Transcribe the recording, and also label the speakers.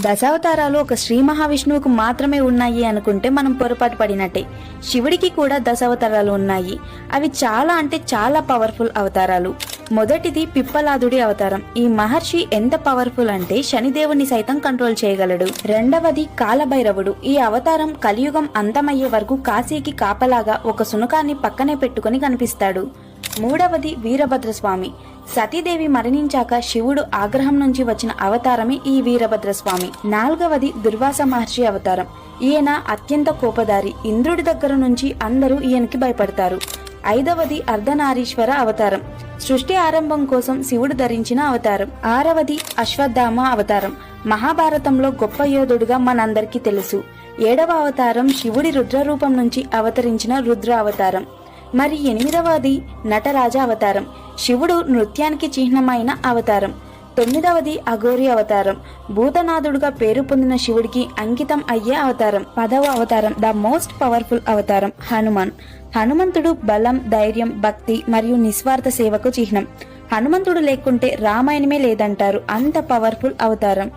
Speaker 1: దశావతారాలు ఒక శ్రీ మహావిష్ణువుకు మాత్రమే ఉన్నాయి అనుకుంటే మనం పొరపాటు పడినట్టే. శివుడికి కూడా దశావతారాలు ఉన్నాయి. అవి చాలా అంటే చాలా పవర్ఫుల్ అవతారాలు. మొదటిది పిప్పలాదుడి అవతారం. ఈ మహర్షి ఎంత పవర్ఫుల్ అంటే శనిదేవుని సైతం కంట్రోల్ చేయగలడు. రెండవది కాలభైరవుడు. ఈ అవతారం కలియుగం అంతమయ్యే వరకు కాశీకి కాపలాగా ఒక శునకాన్ని పక్కనే పెట్టుకుని కనిపిస్తాడు. మూడవది వీరభద్రస్వామి. సతీదేవి మరణించాక శివుడు ఆగ్రహం నుంచి వచ్చిన అవతారమే ఈ వీరభద్రస్వామి. నాలుగవది దుర్వాస మహర్షి అవతారం. ఈయన అత్యంత కోపదారి. ఇంద్రుడి దగ్గర నుంచి అందరూ ఈయనకి భయపడతారు. ఐదవది అర్ధనారీశ్వర అవతారం. సృష్టి ఆరంభం కోసం శివుడు ధరించిన అవతారం. ఆరవది అశ్వత్థామ అవతారం. మహాభారతంలో గొప్ప యోధుడుగా మనందరికీ తెలుసు. ఏడవ అవతారం శివుడి రుద్రరూపం నుంచి అవతరించిన రుద్ర అవతారం. మరి ఎనిమిదవది నటరాజ అవతారం. శివుడు నృత్యానికి చిహ్నమైన అవతారం. తొమ్మిదవది అఘోరి అవతారం. భూతనాథుడుగా పేరు పొందిన శివుడికి అంకితం అయ్యే అవతారం. 10వ అవతారం ద మోస్ట్ పవర్ఫుల్ అవతారం హనుమాన్. హనుమంతుడు బలం, ధైర్యం, భక్తి మరియు నిస్వార్థ సేవకు చిహ్నం. హనుమంతుడు లేకుంటే రామాయణమే లేదంటారు. అంత పవర్ఫుల్ అవతారం.